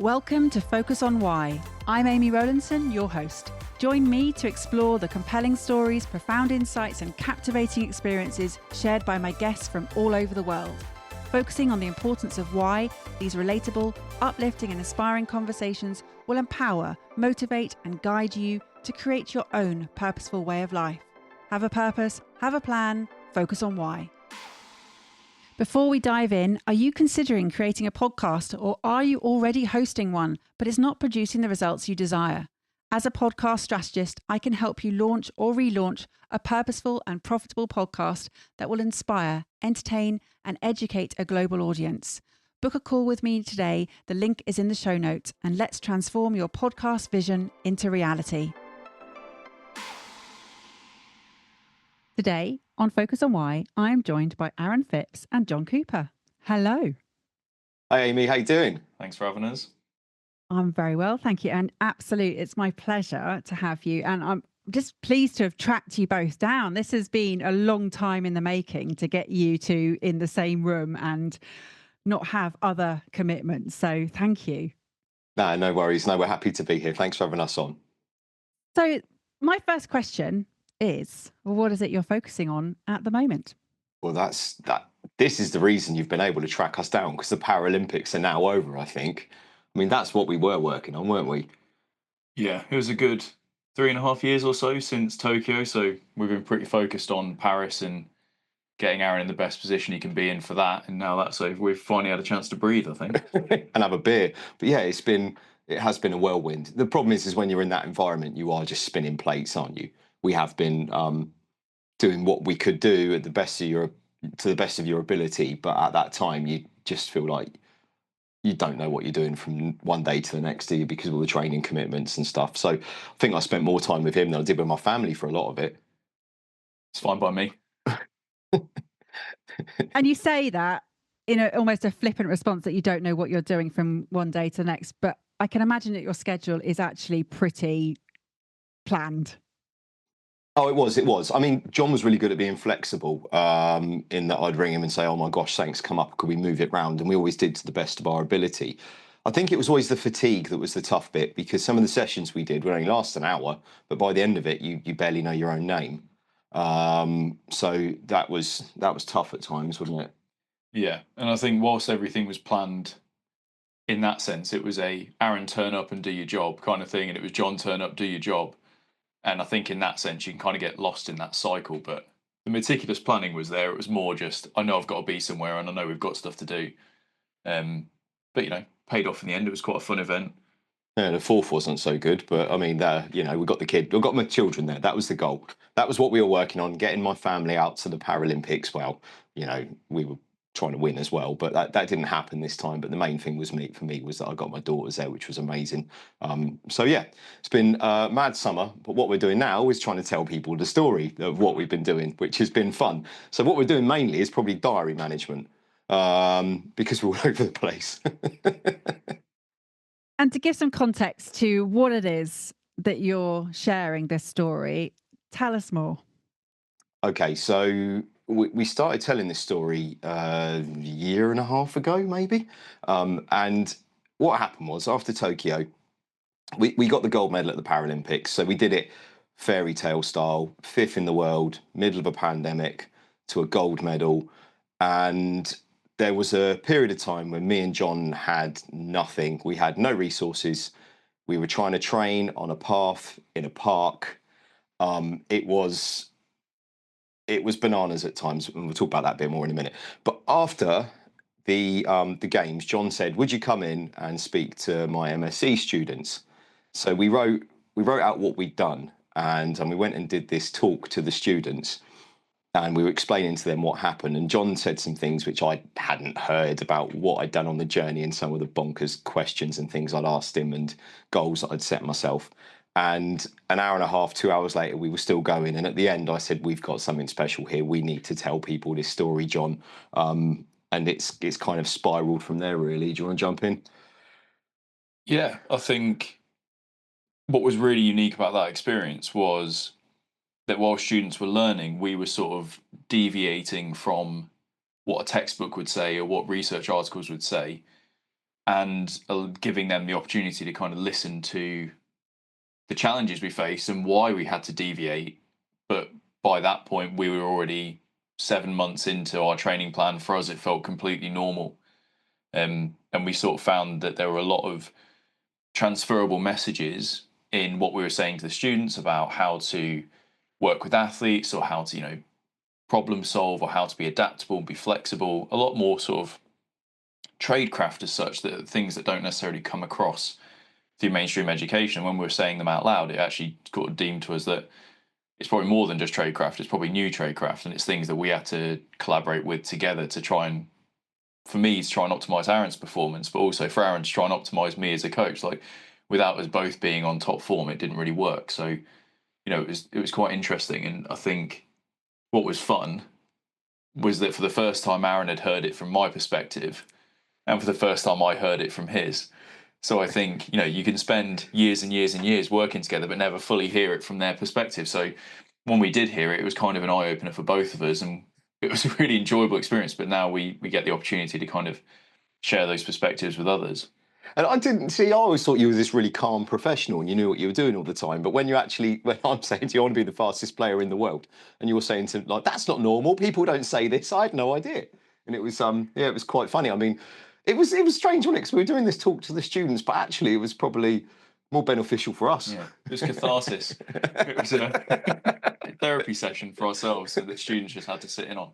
Welcome to Focus on Why. I'm Amy Rowlandson, your host. Join me to explore the compelling stories, profound insights, and captivating experiences shared by my guests from all over the world. Focusing on the importance of why, these relatable, uplifting, and inspiring conversations will empower, motivate, and guide you to create your own purposeful way of life. Have a purpose, have a plan, focus on why. Before we dive in, are you considering creating a podcast, or are you already hosting one, but it's not producing the results you desire? As a podcast strategist, I can help you launch or relaunch a purposeful and profitable podcast that will inspire, entertain, and educate a global audience. Book a call with me today. The link is in the show notes, and let's transform your podcast vision into reality. Today, on Focus on Why, I am joined by Aaron Phipps and Jon Cooper. Hello. Hi Amy, how you doing? Thanks for having us. I'm very well, thank you. And it's my pleasure to have you. And I'm just pleased to have tracked you both down. This has been a long time in the making to get you two in the same room and not have other commitments. So thank you. No worries. No, we're happy to be here. Thanks for having us on. So my first question is, what is it you're focusing on at the moment? Well, this is the reason you've been able to track us down, because the Paralympics are now over, I think. I mean, that's what we were working on, weren't we? Yeah, it was a good 3.5 years or so since Tokyo. So we've been pretty focused on Paris and getting Aaron in the best position he can be in for that. And now that's over. We've finally had a chance to breathe, I think. And have a beer. But yeah, it has been a whirlwind. The problem is when you're in that environment, you are just spinning plates, aren't you? We have been doing what we could do to the best of your ability, but at that time you just feel like you don't know what you're doing from one day to the next, do you, because of all the training commitments and stuff. So I think I spent more time with him than I did with my family for a lot of it. It's fine by me. And you say that in almost a flippant response that you don't know what you're doing from one day to the next, but I can imagine that your schedule is actually pretty planned. Oh, it was. I mean, Jon was really good at being flexible, in that I'd ring him and say, oh my gosh, thanks, come up, could we move it round? And we always did to the best of our ability. I think it was always the fatigue that was the tough bit, because some of the sessions we did would only last an hour, but by the end of it, you barely know your own name. So that was tough at times, wasn't it? Yeah, and I think whilst everything was planned in that sense, it was a Aaron, turn up and do your job kind of thing, and it was Jon, turn up, do your job. And I think in that sense, you can kind of get lost in that cycle. But the meticulous planning was there. It was more just, I know I've got to be somewhere and I know we've got stuff to do. But, paid off in the end. It was quite a fun event. Yeah, the fourth wasn't so good. But, I mean, we got my children there. That was the goal. That was what we were working on, getting my family out to the Paralympics. Well, we were trying to win as well, but that didn't happen this time. But the main thing for me was that I got my daughters there, which was amazing. So yeah, it's been a mad summer, but what we're doing now is trying to tell people the story of what we've been doing, which has been fun. So what we're doing mainly is probably diary management, because we're all over the place. And to give some context to what it is that you're sharing this story, tell us more. Okay, so we started telling this story a year and a half ago, maybe. And what happened was, after Tokyo, we got the gold medal at the Paralympics. So we did it fairy tale style, fifth in the world, middle of a pandemic, to a gold medal. And there was a period of time when me and Jon had nothing. We had no resources. We were trying to train on a path in a park. It was bananas at times, and we'll talk about that a bit more in a minute. But after the games, Jon said, would you come in and speak to my MSc students? So we wrote out what we'd done, and we went and did this talk to the students, and we were explaining to them what happened. And Jon said some things which I hadn't heard about what I'd done on the journey, and some of the bonkers questions and things I'd asked him and goals that I'd set myself. And an hour and a half, 2 hours later, we were still going. And at the end, I said, we've got something special here. We need to tell people this story, Jon. And it's kind of spiraled from there, really. Do you want to jump in? Yeah, I think what was really unique about that experience was that while students were learning, we were sort of deviating from what a textbook would say or what research articles would say. and giving them the opportunity to kind of listen to the challenges we face and why we had to deviate. But by that point, we were already 7 months into our training plan. For us, it felt completely normal. And we sort of found that there were a lot of transferable messages in what we were saying to the students about how to work with athletes, or how to, problem solve, or how to be adaptable and be flexible. A lot more sort of tradecraft as such, that things that don't necessarily come across through mainstream education. When we were saying them out loud, it actually got deemed to us that it's probably more than just tradecraft. It's probably new tradecraft, and it's things that we had to collaborate with together to try and, for me, to try and optimize Aaron's performance, but also for Aaron to try and optimize me as a coach. Like, without us both being on top form, it didn't really work. So, it was quite interesting. And I think what was fun was that for the first time, Aaron had heard it from my perspective, and for the first time, I heard it from his. So I think, you can spend years and years and years working together, but never fully hear it from their perspective. So when we did hear it, it was kind of an eye opener for both of us, and it was a really enjoyable experience. But now we get the opportunity to kind of share those perspectives with others. And I always thought you were this really calm professional and you knew what you were doing all the time. But when I'm saying to you, I want to be the fastest player in the world, and you're saying to, like, that's not normal, people don't say this, I had no idea. And it was, it was quite funny. I mean, it was strange, wasn't it? Because we were doing this talk to the students, but actually it was probably more beneficial for us. Yeah, it was catharsis. It was a therapy session for ourselves, so that students just had to sit in on.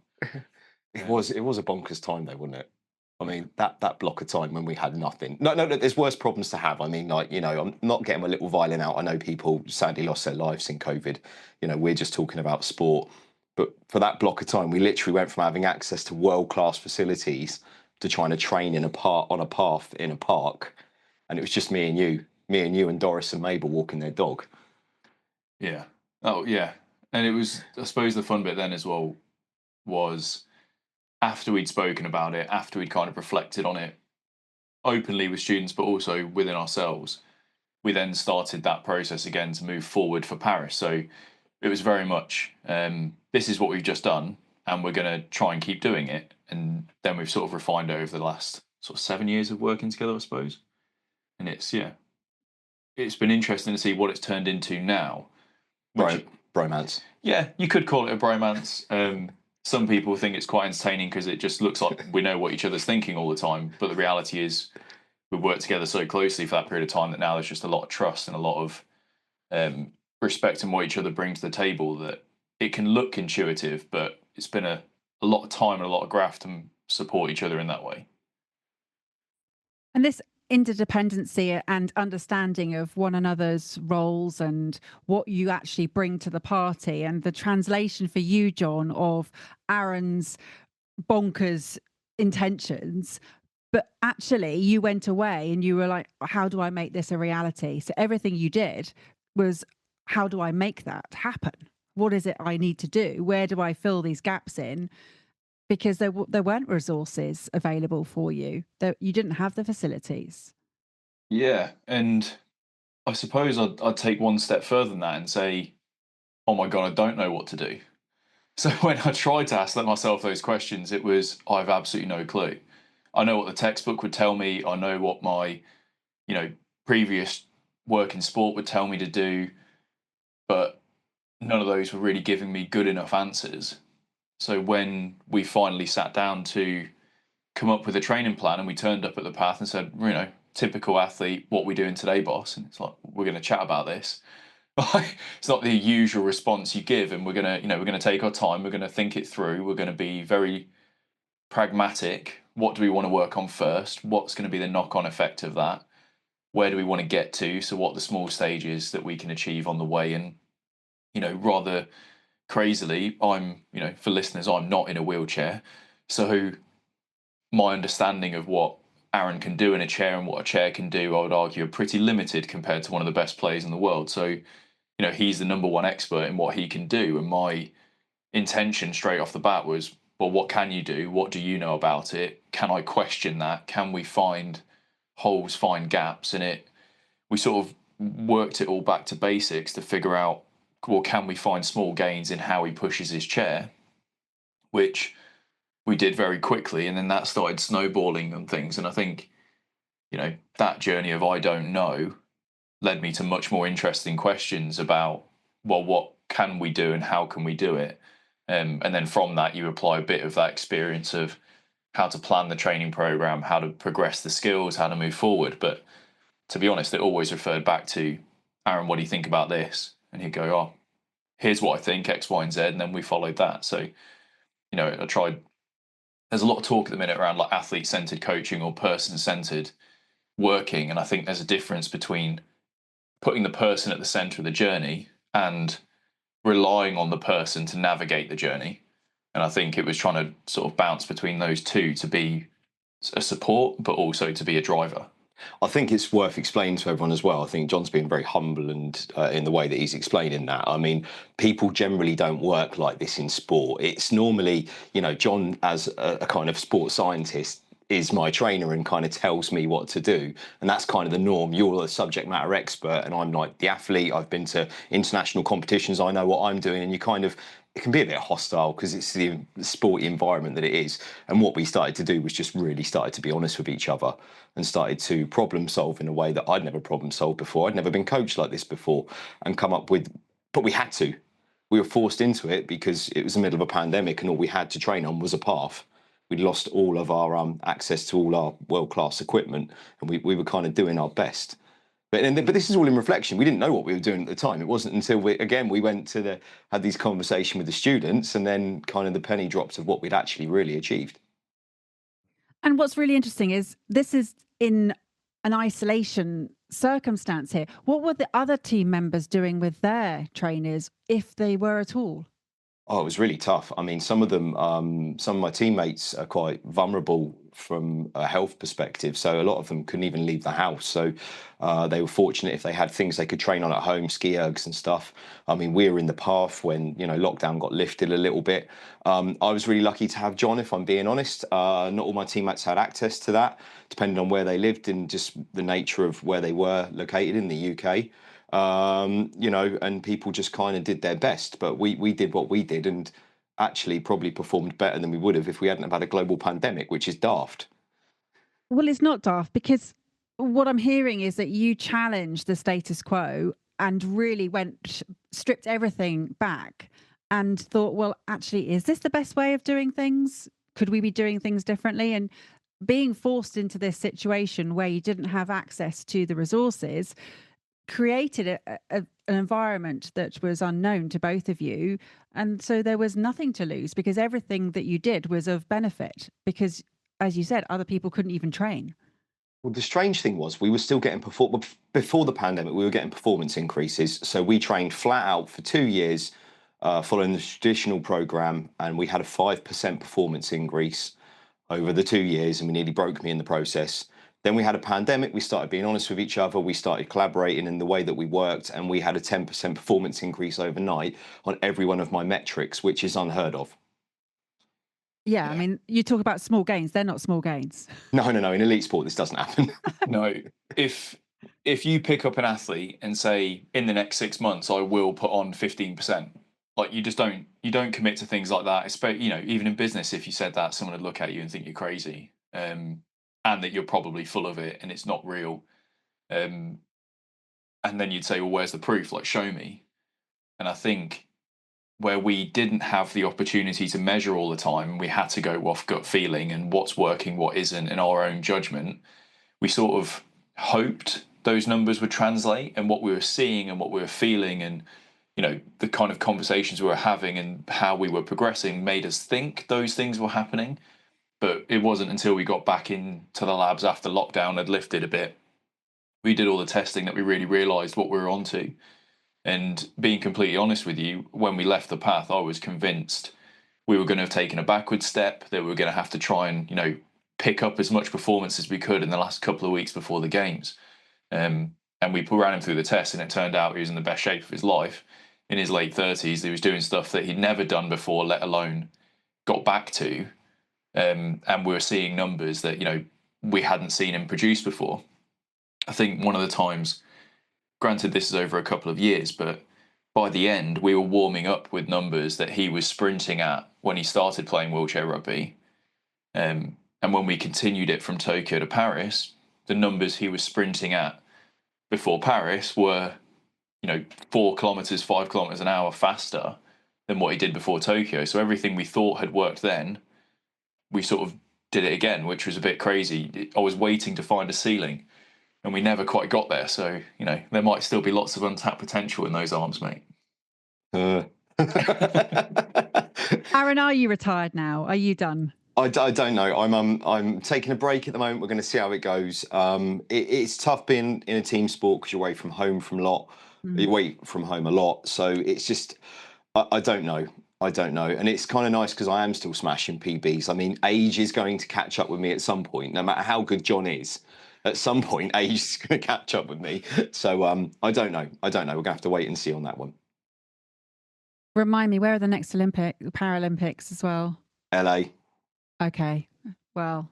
It was a bonkers time though, wasn't it? I mean, that block of time when we had nothing. No, there's worse problems to have. I mean, like, I'm not getting my little violin out. I know people sadly lost their lives in COVID. We're just talking about sport. But for that block of time, we literally went from having access to world-class facilities to trying to train on a path in a park. And it was just me and you and Doris and Mabel walking their dog. Yeah. Oh, yeah. And it was, I suppose the fun bit then as well was, after we'd spoken about it, after we'd kind of reflected on it openly with students, but also within ourselves, we then started that process again to move forward for Paris. So it was very much, this is what we've just done, and we're going to try and keep doing it. And then we've sort of refined it over the last sort of 7 years of working together, I suppose. And it's been interesting to see what it's turned into now. Bromance. Yeah, you could call it a bromance. Some people think it's quite entertaining because it just looks like we know what each other's thinking all the time. But the reality is we've worked together so closely for that period of time that now there's just a lot of trust and a lot of respect in what each other bring to the table, that it can look intuitive, but it's been a lot of time and a lot of graft to support each other in that way. And this interdependency and understanding of one another's roles and what you actually bring to the party, and the translation for you, Jon, of Aaron's bonkers intentions, but actually you went away and you were like, how do I make this a reality? So everything you did was, how do I make that happen? What is it I need to do? Where do I fill these gaps in? Because there weren't resources available for you. You didn't have the facilities. Yeah, and I suppose I'd take one step further than that and say, oh my God, I don't know what to do. So when I tried to ask myself those questions, it was, I've absolutely no clue. I know what the textbook would tell me. I know what my, previous work in sport would tell me to do, but none of those were really giving me good enough answers. So when we finally sat down to come up with a training plan, and we turned up at the path and said, typical athlete, what we doing today, boss? And it's like, we're going to chat about this. It's not the usual response you give, and we're going to take our time. We're going to think it through. We're going to be very pragmatic. What do we want to work on first? What's going to be the knock-on effect of that? Where do we want to get to? So what are the small stages that we can achieve on the way? And, rather crazily, for listeners, I'm not in a wheelchair. So my understanding of what Aaron can do in a chair and what a chair can do, I would argue, are pretty limited compared to one of the best players in the world. So, he's the number one expert in what he can do. And my intention straight off the bat was, well, what can you do? What do you know about it? Can I question that? Can we find holes, find gaps in it? We sort of worked it all back to basics to figure out, well, can we find small gains in how he pushes his chair? Which we did very quickly, and then that started snowballing and things. And I think, that journey of I don't know led me to much more interesting questions about, well, what can we do and how can we do it? And then from that, you apply a bit of that experience of how to plan the training program, how to progress the skills, how to move forward. But to be honest, it always referred back to, Aaron, what do you think about this? And he'd go, oh, here's what I think, X, Y, and Z. And then we followed that. So, I tried. There's a lot of talk at the minute around like athlete-centered coaching or person-centered working. And I think there's a difference between putting the person at the center of the journey and relying on the person to navigate the journey. And I think it was trying to sort of bounce between those two to be a support, but also to be a driver. I think it's worth explaining to everyone as well. I think John's been very humble and in the way that he's explaining that. I mean, people generally don't work like this in sport. It's normally, John as a kind of sports scientist is my trainer and kind of tells me what to do. And that's kind of the norm. You're the subject matter expert and I'm like the athlete. I've been to international competitions. I know what I'm doing. And it can be a bit hostile because it's the sporty environment that it is. And what we started to do was just really started to be honest with each other and started to problem solve in a way that I'd never problem solved before. I'd never been coached like this before and come up with, but we had to. We were forced into it because it was the middle of a pandemic and all we had to train on was a path. We'd lost all of our access to all our world-class equipment and we were kind of doing our best. But this is all in reflection. We didn't know what we were doing at the time. It wasn't until we went to had these conversations with the students and then kind of the penny drops of what we'd actually really achieved. And what's really interesting is this is in an isolation circumstance here. What were the other team members doing with their trainers, if they were at all? Oh, it was really tough. I mean, some of my teammates are quite vulnerable from a health perspective. So a lot of them couldn't even leave the house. So they were fortunate if they had things they could train on at home, ski ergs and stuff. I mean, we were in the path when, lockdown got lifted a little bit. I was really lucky to have John, if I'm being honest. Not all my teammates had access to that, depending on where they lived and just the nature of where they were located in the UK. And people just kind of did their best, but we did what we did and actually probably performed better than we would have if we hadn't have had a global pandemic, which is daft. Well, it's not daft because what I'm hearing is that you challenged the status quo and really stripped everything back and thought, well, actually, is this the best way of doing things? Could we be doing things differently? And being forced into this situation where you didn't have access to the resources created an environment that was unknown to both of you. And so there was nothing to lose because everything that you did was of benefit because, as you said, other people couldn't even train. Well, the strange thing was we were still getting before the pandemic, we were getting performance increases. So we trained flat out for 2 years following the traditional program, and we had a 5% performance increase over the 2 years, and we nearly broke me in the process. Then we had a pandemic, we started being honest with each other, we started collaborating in the way that we worked, and we had a 10% performance increase overnight on every one of my metrics, which is unheard of. Yeah, I mean, you talk about small gains, they're not small gains. No. In elite sport, this doesn't happen. No, if you pick up an athlete and say, in the next 6 months, I will put on 15%, like you don't commit to things like that. Even in business, if you said that, someone would look at you and think you're crazy. And that you're probably full of it and it's not real. And then you'd say, well, where's the proof? Like, show me. And I think where we didn't have the opportunity to measure all the time, we had to go off gut feeling and what's working, what isn't, in our own judgment. We sort of hoped those numbers would translate, and what we were seeing and what we were feeling and, the kind of conversations we were having and how we were progressing made us think those things were happening. But it wasn't until we got back into the labs after lockdown had lifted a bit, we did all the testing, that we really realised what we were onto. And being completely honest with you, when we left the path, I was convinced we were going to have taken a backward step, that we were going to have to try and, pick up as much performance as we could in the last couple of weeks before the games. And we ran him through the test, and it turned out he was in the best shape of his life. In his late 30s, he was doing stuff that he'd never done before, let alone got back to. And we were seeing numbers that, we hadn't seen him produce before. I think one of the times, granted this is over a couple of years, but by the end, we were warming up with numbers that he was sprinting at when he started playing wheelchair rugby. And when we continued it from Tokyo to Paris, the numbers he was sprinting at before Paris were, 4 kilometers, 5 kilometers an hour faster than what he did before Tokyo. So everything we thought had worked then, we sort of did it again, which was a bit crazy. I was waiting to find a ceiling, and we never quite got there. So, there might still be lots of untapped potential in those arms, mate. Aaron, are you retired now? Are you done? I don't know. I'm taking a break at the moment. We're going to see how it goes. It's tough being in a team sport because you're away from home from a lot. You're away from home a lot. So it's just, I don't know. I don't know. And it's kind of nice because I am still smashing PBs. I mean, age is going to catch up with me at some point. No matter how good Jon is, at some point, age is going to catch up with me. So I don't know. We're going to have to wait and see on that one. Remind me, where are the next Paralympics as well? LA. Okay. Well,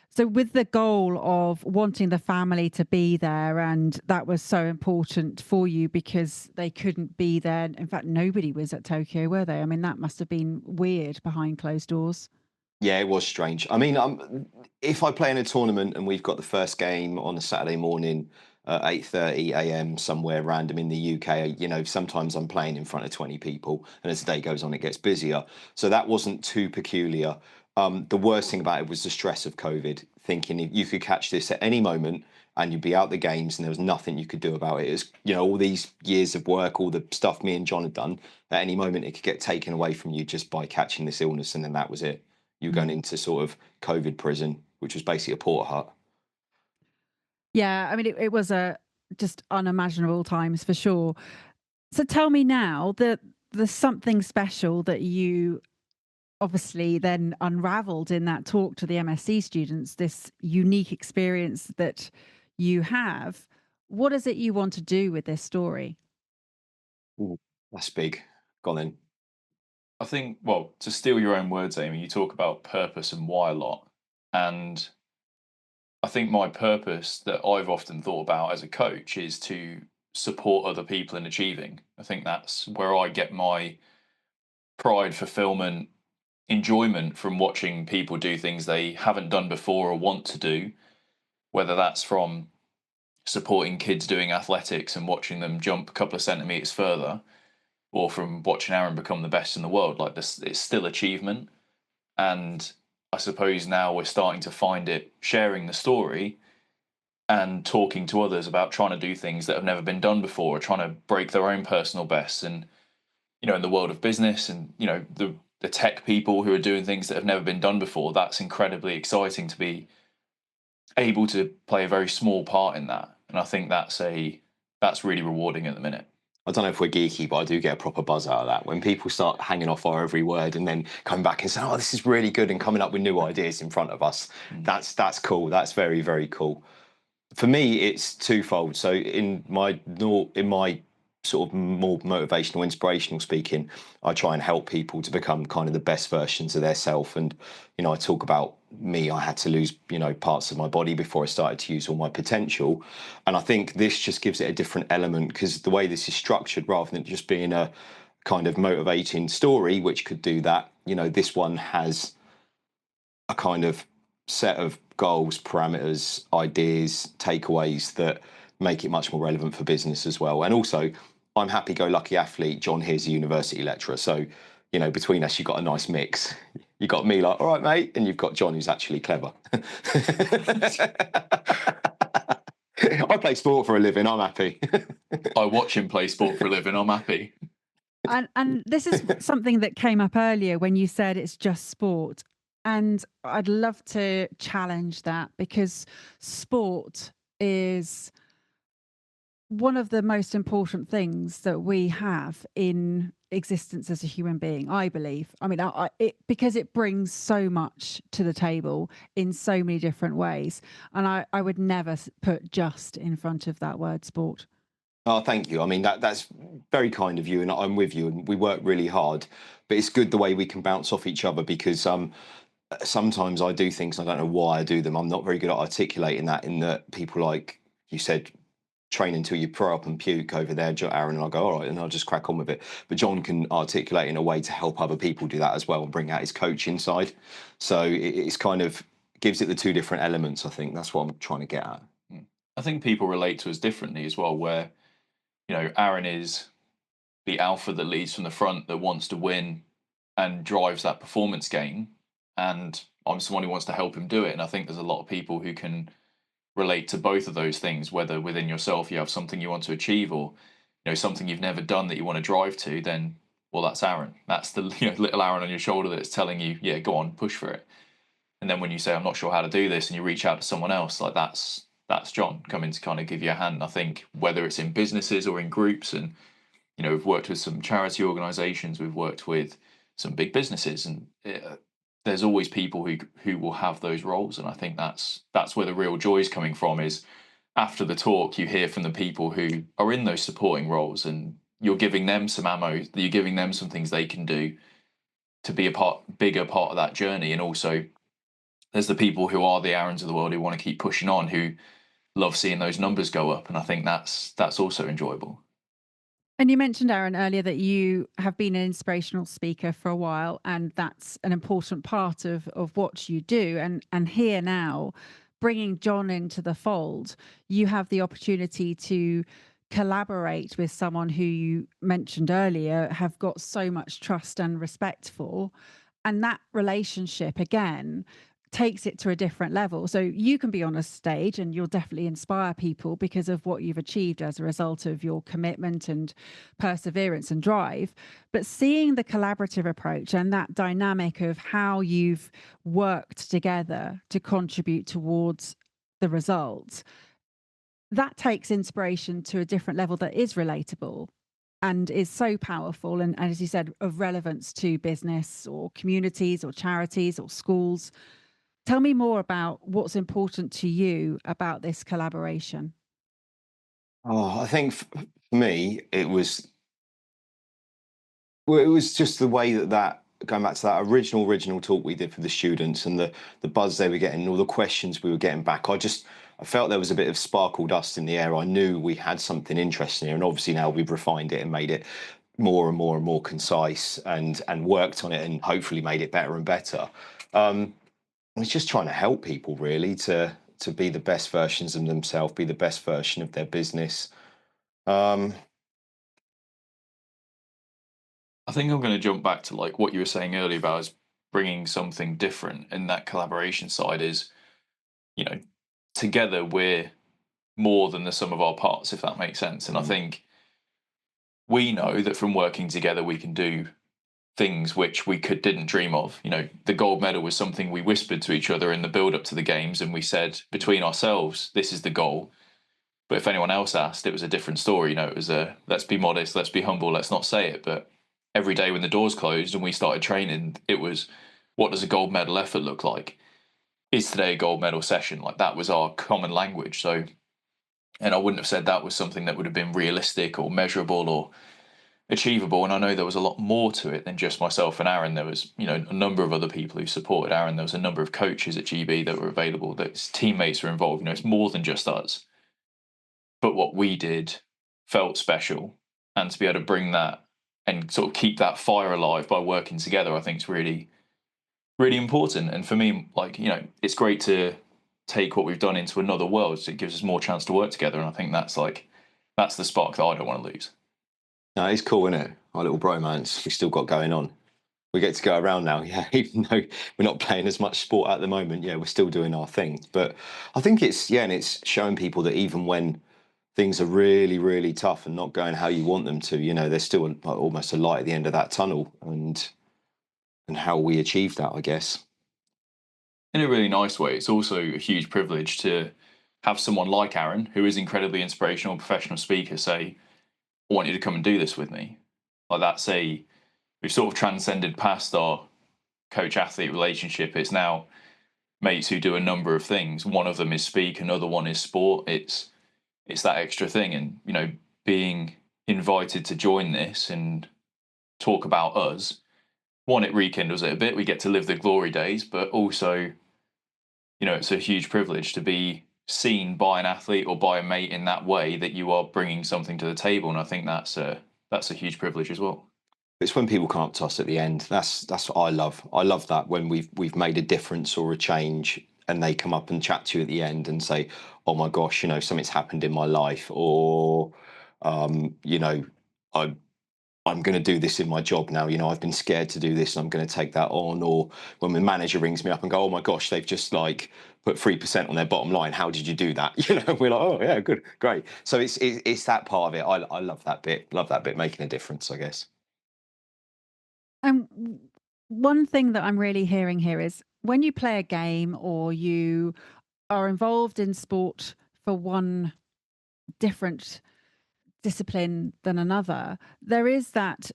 so with the goal of wanting the family to be there, and that was so important for you because they couldn't be there. In fact, nobody was at Tokyo, were they? I mean, that must have been weird behind closed doors. Yeah, it was strange. I mean, if I play in a tournament and we've got the first game on a Saturday morning at 8:30 a.m. somewhere random in the UK, sometimes I'm playing in front of 20 people, and as the day goes on, it gets busier. So that wasn't too peculiar. The worst thing about it was the stress of COVID, thinking you could catch this at any moment and you'd be out the games and there was nothing you could do about it. It's, all these years of work, all the stuff me and Jon had done, at any moment it could get taken away from you just by catching this illness, and then that was it. You're going into sort of COVID prison, which was basically a porta hut. Yeah, I mean, it was just unimaginable times for sure. So tell me now that there's something special that you obviously then unraveled in that talk to the MSc students, this unique experience that you have. What is it you want to do with this story? Ooh, that's big. Go on then. I think, well, to steal your own words, Amy, you talk about purpose and why a lot. And I think my purpose that I've often thought about as a coach is to support other people in achieving. I think that's where I get my pride, fulfillment, enjoyment from watching people do things they haven't done before or want to do, whether that's from supporting kids doing athletics and watching them jump a couple of centimeters further, or from watching Aaron become the best in the world. Like this, it's still achievement. And I suppose now we're starting to find it sharing the story and talking to others about trying to do things that have never been done before, or trying to break their own personal bests. And, in the world of business and, the tech people who are doing things that have never been done before, that's incredibly exciting to be able to play a very small part in that. And I think that's really rewarding at the minute. I don't know if we're geeky, but I do get a proper buzz out of that. When people start hanging off our every word and then coming back and saying, oh, this is really good, and coming up with new ideas in front of us, that's cool. That's very, very cool. For me, it's twofold. So in my sort of more motivational, inspirational speaking, I try and help people to become kind of the best versions of their self. And, I talk about me, I had to lose, parts of my body before I started to use all my potential. And I think this just gives it a different element, because the way this is structured, rather than just being a kind of motivating story, which could do that, this one has a kind of set of goals, parameters, ideas, takeaways that make it much more relevant for business as well. And also, I'm happy-go-lucky athlete. Jon here's a university lecturer. So, between us, you've got a nice mix. You've got me like, all right, mate. And you've got Jon, who's actually clever. I play sport for a living. I'm happy. I watch him play sport for a living. I'm happy. And this is something that came up earlier when you said it's just sport. And I'd love to challenge that, because sport is one of the most important things that we have in existence as a human being, I believe. I mean, because it brings so much to the table in so many different ways. And I would never put just in front of that word sport. Oh, thank you. I mean, that's very kind of you, and I'm with you, and we work really hard. But it's good the way we can bounce off each other, because sometimes I do things, I don't know why I do them. I'm not very good at articulating that, in that people, like you said, train until you throw up and puke over there, Aaron, and I'll go, all right, and I'll just crack on with it. But Jon can articulate in a way to help other people do that as well, and bring out his coaching side. So it's kind of gives it the two different elements. I think that's what I'm trying to get at. I think people relate to us differently as well, where, Aaron is the alpha that leads from the front, that wants to win and drives that performance game. And I'm someone who wants to help him do it. And I think there's a lot of people who can relate to both of those things, whether within yourself you have something you want to achieve, or something you've never done that you want to drive to. Then, well, that's Aaron. That's the little Aaron on your shoulder that's telling you, yeah, go on, push for it. And then when you say, I'm not sure how to do this, and you reach out to someone else, like that's Jon coming to kind of give you a hand. I think whether it's in businesses or in groups, and we've worked with some charity organisations, we've worked with some big businesses, and there's always people who will have those roles. And I think that's where the real joy is coming from. Is after the talk, you hear from the people who are in those supporting roles, and you're giving them some ammo, you're giving them some things they can do to be bigger part of that journey. And also, there's the people who are the Aarons of the world who want to keep pushing on, who love seeing those numbers go up. And I think that's also enjoyable. And you mentioned, Aaron, earlier that you have been an inspirational speaker for a while, and that's an important part of what you do. And here now, bringing Jon into the fold, you have the opportunity to collaborate with someone who you mentioned earlier have got so much trust and respect for. And that relationship, again, takes it to a different level. So you can be on a stage and you'll definitely inspire people because of what you've achieved as a result of your commitment and perseverance and drive. But seeing the collaborative approach and that dynamic of how you've worked together to contribute towards the results, that takes inspiration to a different level that is relatable and is so powerful. And as you said, of relevance to business or communities or charities or schools. Tell me more about what's important to you about this collaboration. Oh, I think for me, it was just the way that going back to that original talk we did for the students, and the buzz they were getting, and all the questions we were getting back. I felt there was a bit of sparkle dust in the air. I knew we had something interesting here, and obviously now we've refined it and made it more and more and more concise, and worked on it, and hopefully made it better and better. It's just trying to help people really to be the best versions of themselves, be the best version of their business. I think I'm going to jump back to like what you were saying earlier about us bringing something different, and that collaboration side is, together we're more than the sum of our parts, if that makes sense. And I think we know that from working together we can do things which we didn't dream of. The gold medal was something we whispered to each other in the build up to the games, and we said between ourselves, this is the goal. But if anyone else asked, it was a different story. It was let's be modest, let's be humble, let's not say it. But every day when the doors closed and we started training, it was, what does a gold medal effort look like? Is today a gold medal session? Like, that was our common language. So, and I wouldn't have said that was something that would have been realistic or measurable or achievable. And I know there was a lot more to it than just myself and Aaron. There was, a number of other people who supported Aaron. There was a number of coaches at GB that were available, that his teammates were involved. It's more than just us. But what we did felt special. And to be able to bring that and sort of keep that fire alive by working together, I think is really, really important. And for me, it's great to take what we've done into another world. So it gives us more chance to work together. And I think that's the spark that I don't want to lose. No, it's cool, isn't it? Our little bromance we still got going on. We get to go around now, yeah, even though we're not playing as much sport at the moment. Yeah, we're still doing our thing. But I think and it's showing people that even when things are really, really tough and not going how you want them to, there's still almost a light at the end of that tunnel, and how we achieve that, I guess. In a really nice way, it's also a huge privilege to have someone like Aaron, who is incredibly inspirational, professional speaker, say, I want you to come and do this with me. Like, we've sort of transcended past our coach-athlete relationship. It's now mates who do a number of things. One of them is speak, another one is sport. It's that extra thing. And, being invited to join this and talk about us, one, it rekindles it a bit. We get to live the glory days, but also, it's a huge privilege to be seen by an athlete or by a mate in that way, that you are bringing something to the table. And I think that's a huge privilege as well. It's when people come up to us at the end. That's what I love. I love that when we've made a difference or a change, and they come up and chat to you at the end and say, oh my gosh, you know, something's happened in my life, or you know, I'm going to do this in my job now. You know, I've been scared to do this and I'm going to take that on. Or when the manager rings me up and go, oh my gosh, they've just like put 3% on their bottom line. How did you do that? You know, we're like, oh yeah, good, great. So it's that part of it. I love that bit. Love that bit, making a difference, I guess. And one thing that I'm really hearing here is when you play a game or you are involved in sport for one different discipline than another, there is that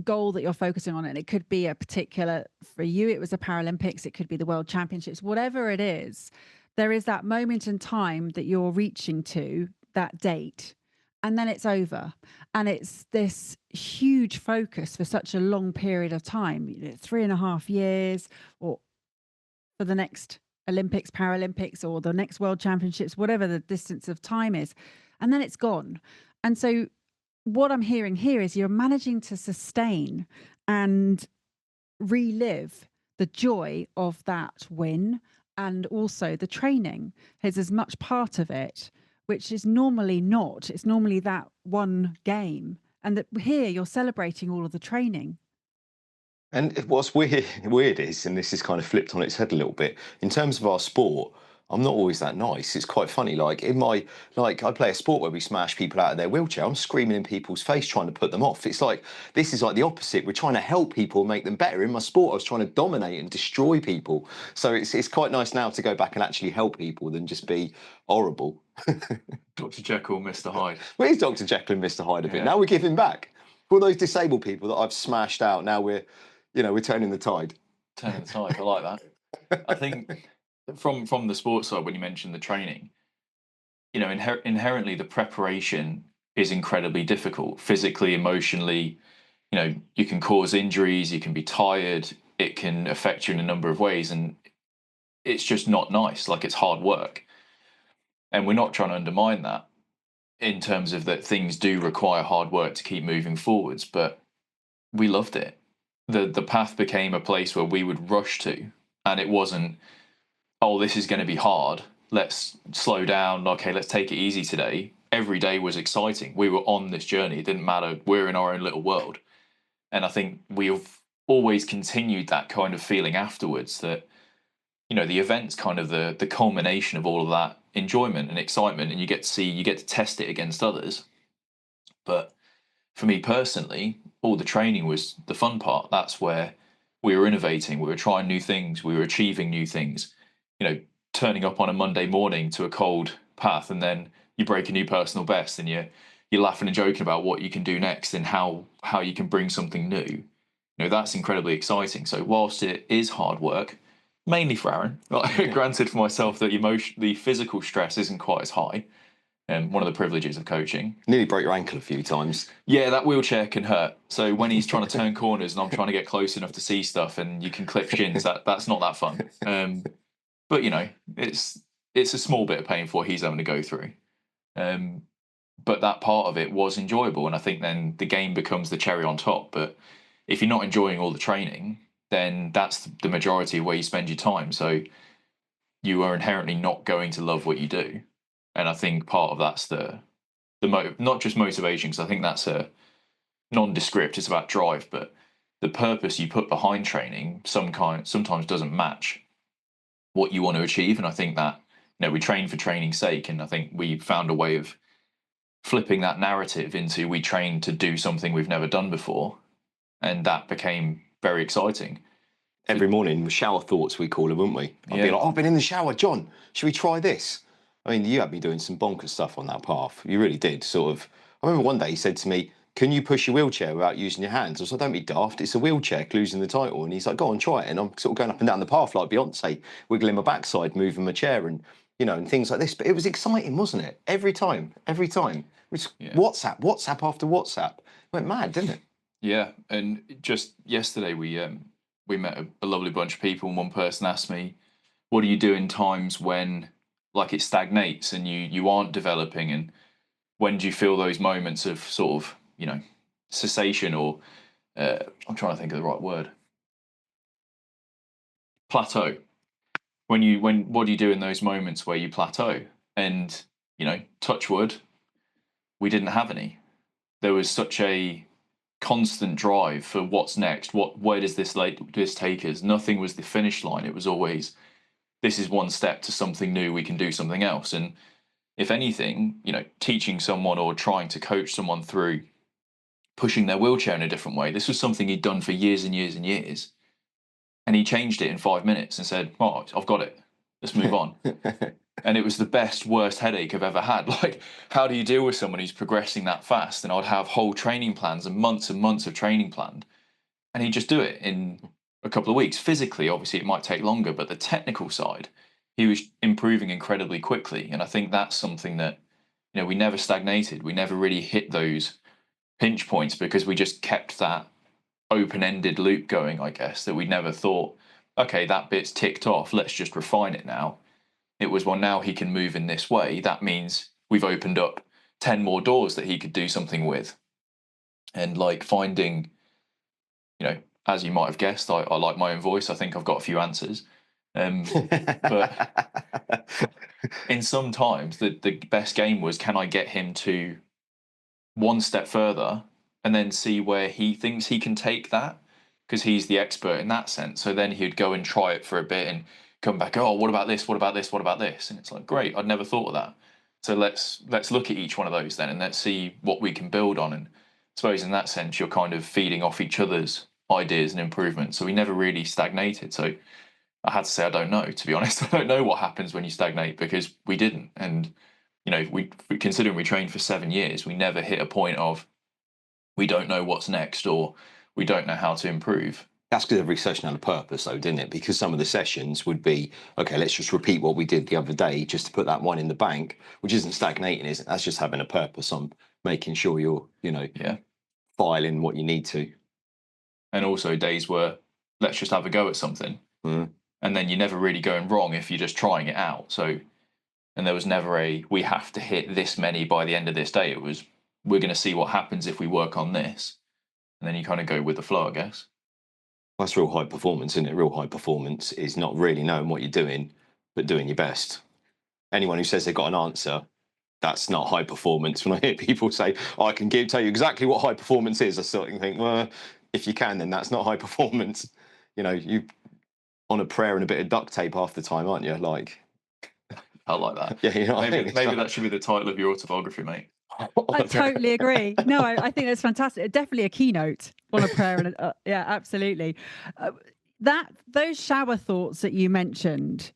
goal that you're focusing on. And it could be a particular, for you, it was the Paralympics, it could be the World Championships, whatever it is, there is that moment in time that you're reaching to, that date, and then it's over. And it's this huge focus for such a long period of time, 3.5 years, or for the next Olympics, Paralympics, or the next World Championships, whatever the distance of time is, and then it's gone. And so what I'm hearing here is you're managing to sustain and relive the joy of that win, and also the training is as much part of it, which is normally not. It's normally that one game, and that here you're celebrating all of the training. And what's weird is, and this is kind of flipped on its head a little bit, in terms of our sport, I'm not always that nice. It's quite funny. Like I play a sport where we smash people out of their wheelchair. I'm screaming in people's face, trying to put them off. It's like, this is like the opposite. We're trying to help people, make them better. In my sport, I was trying to dominate and destroy people. So it's quite nice now to go back and actually help people than just be horrible. Dr. Jekyll, Mr. Hyde. Well, he's Dr. Jekyll and Mr. Hyde a bit. Yeah. Now we're giving back. For all those disabled people that I've smashed out, now we're turning the tide. Turning the tide. I like that. I think from the sports side, when you mentioned the training, you know, inherently the preparation is incredibly difficult, physically, emotionally. You know, you can cause injuries, you can be tired, it can affect you in a number of ways, and it's just not nice. Like, it's hard work, and we're not trying to undermine that in terms of that things do require hard work to keep moving forwards, but we loved it. The path became a place where we would rush to, and it wasn't, oh, this is going to be hard, let's slow down, okay, let's take it easy today. Every day was exciting. We were on this journey. It didn't matter. We're in our own little world. And I think we've always continued that kind of feeling afterwards, that, you know, the event's kind of the culmination of all of that enjoyment and excitement, and you get to test it against others. But for me personally, all the training was the fun part. That's where we were innovating, we were trying new things, we were achieving new things. You know, turning up on a Monday morning to a cold path, and then you break a new personal best, and you're laughing and joking about what you can do next and how you can bring something new. You know, that's incredibly exciting. So whilst it is hard work, mainly for Aaron, granted for myself that the physical stress isn't quite as high. And one of the privileges of coaching. Nearly broke your ankle a few times. Yeah, that wheelchair can hurt. So when he's trying to turn corners and I'm trying to get close enough to see stuff and you can clip shins, that's not that fun. But, you know, it's a small bit of pain for what he's having to go through. But that part of it was enjoyable. And I think then the game becomes the cherry on top. But if you're not enjoying all the training, then that's the majority of where you spend your time. So you are inherently not going to love what you do. And I think part of that's the not just motivation, because I think that's a nondescript, it's about drive, but the purpose you put behind training sometimes doesn't match what you want to achieve. And I think that, you know, we train for training's sake, and I think we found a way of flipping that narrative into we train to do something we've never done before, and that became very exciting. Every morning, shower thoughts, we call it, wouldn't we? I'd be like, oh, I've been in the shower, John, should we try this? I mean, you had me doing some bonkers stuff on that path. You really did, sort of. I remember one day he said to me, can you push your wheelchair without using your hands? I was like, don't be daft, it's a wheelchair, losing the title. And he's like, go on, try it. And I'm sort of going up and down the path like Beyonce, wiggling my backside, moving my chair, and, you know, and things like this. But it was exciting, wasn't it? Every time. It was WhatsApp after WhatsApp. It went mad, didn't it? Yeah, and just yesterday we met a lovely bunch of people, and one person asked me, what do you do in times when, like, it stagnates and you aren't developing, and when do you feel those moments of sort of, you know, cessation, or I'm trying to think of the right word, plateau. what do you do in those moments where you plateau? And, you know, touch wood, we didn't have any. There was such a constant drive for what's next. Where does this take us? Nothing was the finish line. It was always, this is one step to something new. We can do something else. And if anything, you know, teaching someone or trying to coach someone through pushing their wheelchair in a different way. This was something he'd done for years and years and years. And he changed it in 5 minutes and said, "Oh, I've got it. Let's move on." And it was the best, worst headache I've ever had. Like, how do you deal with someone who's progressing that fast? And I'd have whole training plans and months of training planned. And he'd just do it in a couple of weeks. Physically, obviously, it might take longer, but the technical side, he was improving incredibly quickly. And I think that's something that, you know, we never stagnated. We never really hit those pinch points because we just kept that open-ended loop going, I guess, that we never thought, okay, that bit's ticked off, let's just refine it now. It was, well, now he can move in this way. That means we've opened up 10 more doors that he could do something with. And like finding, you know, as you might have guessed, I like my own voice. I think I've got a few answers. But in some times, the best game was, can I get him to one step further and then see where he thinks he can take that? Because he's the expert in that sense. So then he'd go and try it for a bit and come back, oh, what about this? What about this? What about this? And it's like, great, I'd never thought of that. So let's look at each one of those then, and let's see what we can build on. And I suppose in that sense, you're kind of feeding off each other's ideas and improvements. So we never really stagnated. So I had to say, I don't know, to be honest. I don't know what happens when you stagnate, because we didn't. And, you know, considering we trained for 7 years, we never hit a point of, we don't know what's next, or we don't know how to improve. That's because every session had a purpose, though, didn't it? Because some of the sessions would be, okay, let's just repeat what we did the other day, just to put that one in the bank, which isn't stagnating, is it? That's just having a purpose on making sure you're, you know, filing what you need to. And also days where let's just have a go at something. And then you're never really going wrong if you're just trying it out. So, and there was never we have to hit this many by the end of this day. It was, we're going to see what happens if we work on this. And then you kind of go with the flow, I guess. That's real high performance, isn't it? Real high performance is not really knowing what you're doing, but doing your best. Anyone who says they've got an answer, that's not high performance. When I hear people say, oh, I can tell you exactly what high performance is, I sort of think, well, if you can, then that's not high performance. You know, you on a prayer and a bit of duct tape half the time, aren't you? Like, I like that. Yeah, you know, maybe that should be the title of your autobiography, mate. I totally agree. No, I think that's fantastic. Definitely a keynote on a prayer. And yeah, absolutely. Those shower thoughts that you mentioned,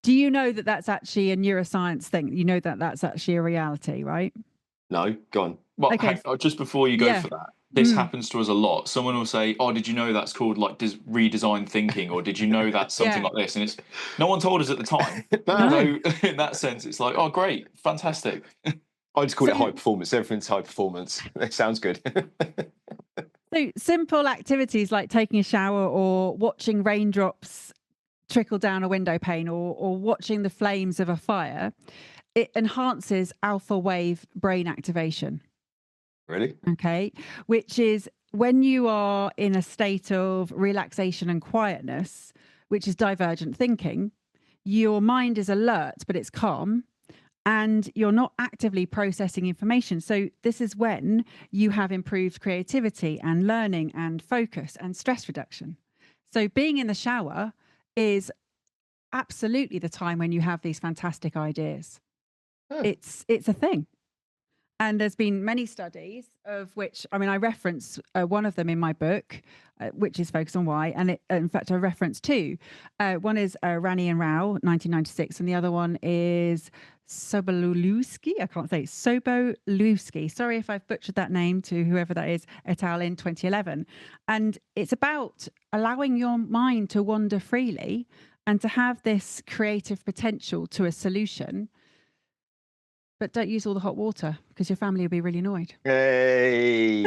do you know that that's actually a neuroscience thing? You know that that's actually a reality, right? No, go on. Well, Okay. Just before you go for that, this happens to us a lot. Someone will say, oh, did you know that's called like redesign thinking? Or did you know that's something like this? And it's, no one told us at the time. No. So in that sense, it's like, oh, great, fantastic. I just call it high performance. Everything's high performance. It sounds good. So simple activities like taking a shower or watching raindrops trickle down a window pane or watching the flames of a fire, it enhances alpha wave brain activation. Really? Okay. Which is when you are in a state of relaxation and quietness, which is divergent thinking, your mind is alert, but it's calm. And you're not actively processing information. So this is when you have improved creativity and learning and focus and stress reduction. So being in the shower is absolutely the time when you have these fantastic ideas. It's a thing. And there's been many studies of which, I mean, I reference one of them in my book, which is focused on why. And in fact, I reference two. One is Rani and Rao, 1996, and the other one is Sobolewski. I can't say Sobolewski. Sorry if I've butchered that name, to whoever that is, et al. In 2011. And it's about allowing your mind to wander freely and to have this creative potential to a solution. But don't use all the hot water because your family will be really annoyed. Hey,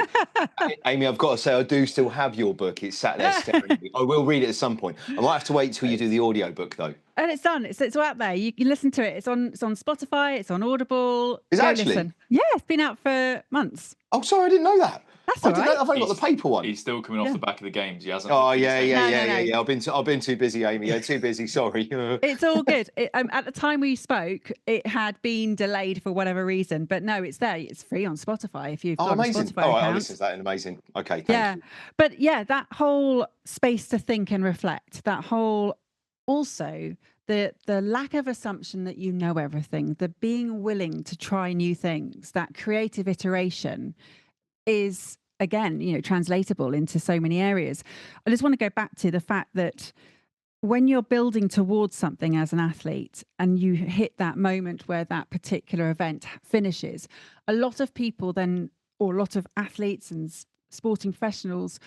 Amy, I've got to say, I do still have your book. It's sat there staring at me. I will read it at some point. I might have to wait till you do the audio book, though. And it's done. It's out there. You can listen to it. It's on Spotify. It's on Audible. Is it Go actually? listen. Yeah, it's been out for months. Oh, sorry, I didn't know that. That's all right. I've only got the paper one. He's still coming off Yeah. the back of the games. He hasn't. Oh looked yeah, at his yeah, head. No, yeah, no, yeah, no. yeah. I've been too busy, Amy. Yeah, too busy. Sorry. It's all good. At the time we spoke, it had been delayed for whatever reason, but no, it's there. It's free on Spotify if you've Oh, got a amazing. Spotify All right, I'll account. listen to that. Amazing. Okay, thank Yeah, you. but yeah, that whole space to think and reflect, that whole also the lack of assumption that you know everything, the being willing to try new things, that creative iteration is again, translatable into so many areas. I just want to go back to the fact that when you're building towards something as an athlete and you hit that moment where that particular event finishes, a lot of people then, or a lot of athletes and sporting professionals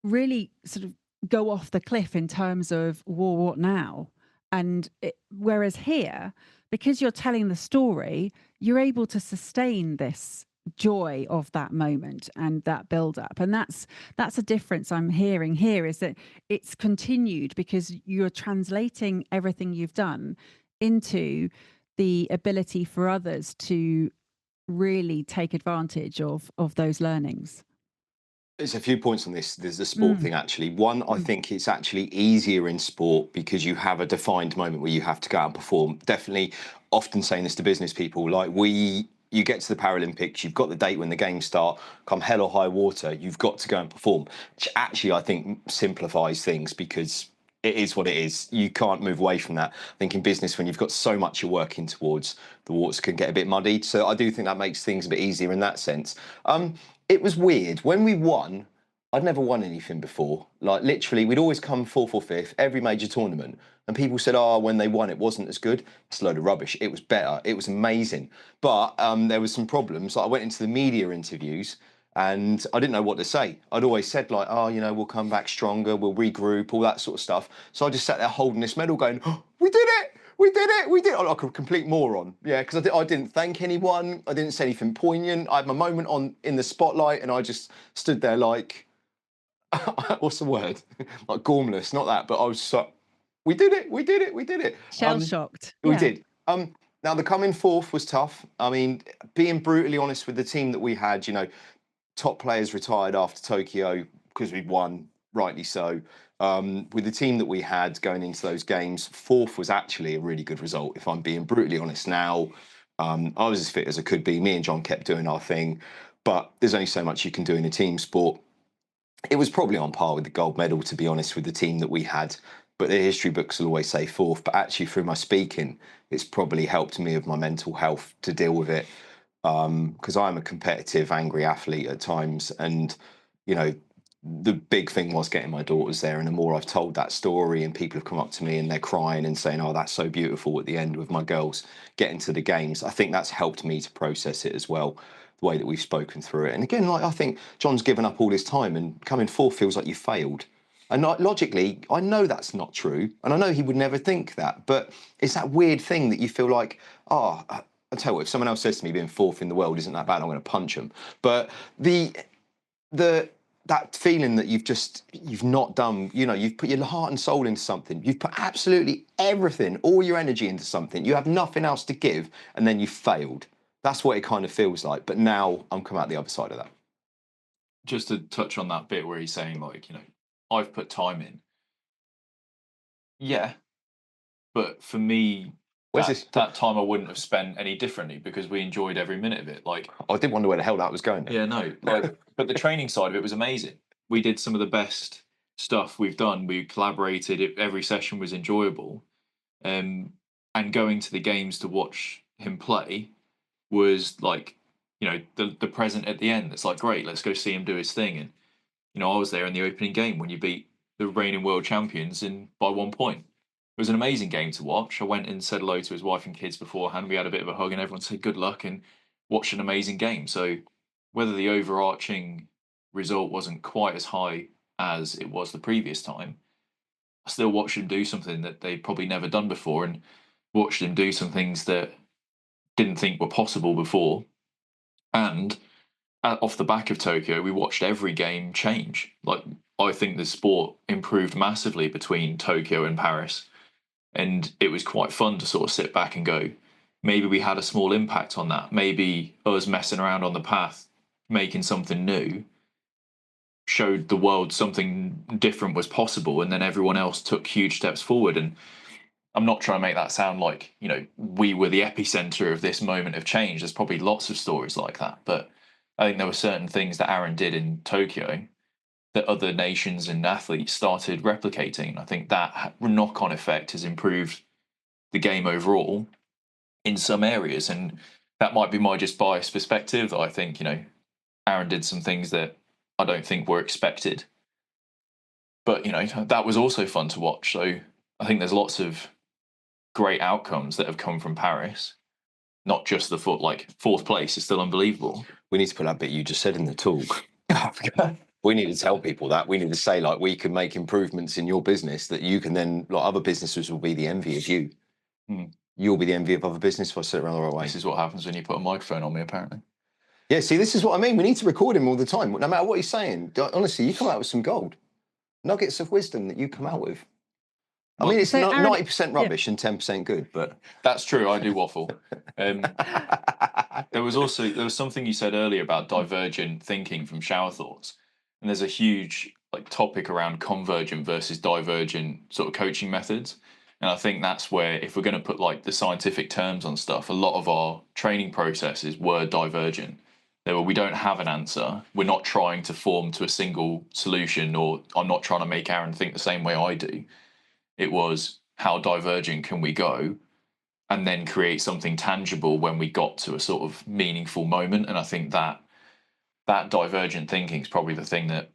really sort of go off the cliff in terms of, well, what now? And whereas here, because you're telling the story, you're able to sustain this joy of that moment and that build up. And that's a difference I'm hearing here, is that it's continued because you're translating everything you've done into the ability for others to really take advantage of those learnings. There's a few points on this. There's the sport thing, actually. One, I think it's actually easier in sport because you have a defined moment where you have to go out and perform. Definitely, often saying this to business people, like you get to the Paralympics, you've got the date when the games start, come hell or high water, you've got to go and perform, which actually I think simplifies things because it is what it is. You can't move away from that. I think in business, when you've got so much you're working towards, the waters can get a bit muddied. So I do think that makes things a bit easier in that sense. It was weird. When we won, I'd never won anything before. Like literally, we'd always come fourth or fifth every major tournament. And people said, oh, when they won, it wasn't as good. It's a load of rubbish. It was better. It was amazing. But there was some problems. Like I went into the media interviews and I didn't know what to say. I'd always said like, oh, we'll come back stronger, we'll regroup, all that sort of stuff. So I just sat there holding this medal going, oh, we did it! We did it! We did it! Like a complete moron. Yeah, because I didn't thank anyone. I didn't say anything poignant. I had my moment in the spotlight and I just stood there like, what's the word? Like gormless, not that, but I was so, we did it, we did it, we did it. Shell shocked. We Yeah. did. Now the coming fourth was tough. I mean, being brutally honest with the team that we had, top players retired after Tokyo because we'd won, rightly so. With the team that we had going into those games, fourth was actually a really good result, if I'm being brutally honest. Now, I was as fit as I could be. Me and Jon kept doing our thing, but there's only so much you can do in a team sport. It was probably on par with the gold medal, to be honest, with the team that we had. But the history books will always say fourth. But actually, through my speaking, it's probably helped me with my mental health to deal with it. Because I'm a competitive, angry athlete at times. And, the big thing was getting my daughters there. And the more I've told that story and people have come up to me and they're crying and saying, oh, that's so beautiful at the end with my girls getting to the games, I think that's helped me to process it as well, the way that we've spoken through it. And again, like I think Jon's given up all his time and coming fourth feels like you failed. And logically, I know that's not true. And I know he would never think that. But it's that weird thing that you feel like, oh, I'll tell you what, if someone else says to me being fourth in the world isn't that bad, I'm going to punch them. But that feeling that you've not done, you've put your heart and soul into something. You've put absolutely everything, all your energy into something. You have nothing else to give, and then you failed. That's what it kind of feels like. But now I'm coming out the other side of that. Just to touch on that bit where he's saying, like, I've put time in. Yeah. But for me, that time I wouldn't have spent any differently because we enjoyed every minute of it. Like, I did wonder where the hell that was going. Yeah, no. But the training side of it was amazing. We did some of the best stuff we've done. We collaborated. Every session was enjoyable. And going to the games to watch him play was like, the present at the end. It's like, great, let's go see him do his thing. And, I was there in the opening game when you beat the reigning world champions by 1 point. It was an amazing game to watch. I went and said hello to his wife and kids beforehand. We had a bit of a hug and everyone said good luck and watched an amazing game. So whether the overarching result wasn't quite as high as it was the previous time, I still watched him do something that they'd probably never done before and watched him do some things that didn't think were possible before. And off the back of Tokyo, we watched every game change. Like, I think the sport improved massively between Tokyo and Paris. And it was quite fun to sort of sit back and go, maybe we had a small impact on that. Maybe us messing around on the path, making something new, showed the world something different was possible, and then everyone else took huge steps forward. And I'm not trying to make that sound like, you know, we were the epicenter of this moment of change. There's probably lots of stories like that, but I think there were certain things that Aaron did in Tokyo that other nations and athletes started replicating. I think that knock-on effect has improved the game overall in some areas, and that might be my just biased perspective, that I think, you know, Aaron did some things that I don't think were expected. But, you know, that was also fun to watch. So I think there's lots of great outcomes that have come from Paris, not just the like fourth place is still unbelievable. We need to put that bit you just said in the talk. We need to tell people that. We need to say, like, we can make improvements in your business that you can then, like, other businesses will be the envy of you. You'll be the envy of other business if I sit around the right way. This is what happens when you put a microphone on me, apparently. Yeah, see, this is what I mean. We need to record him all the time. No matter what he's saying, honestly, you come out with some gold. Nuggets of wisdom that you come out with. I mean, it's not 90% rubbish and 10% good, but... That's true, I do waffle. There was something you said earlier about divergent thinking from shower thoughts. And there's a huge topic around convergent versus divergent sort of coaching methods. And I think that's where, if we're going to put the scientific terms on stuff, a lot of our training processes were divergent. We don't have an answer. We're not trying to form to a single solution, or I'm not trying to make Aaron think the same way I do. It was, how divergent can we go, and then create something tangible when we got to a sort of meaningful moment. And I think that divergent thinking is probably the thing that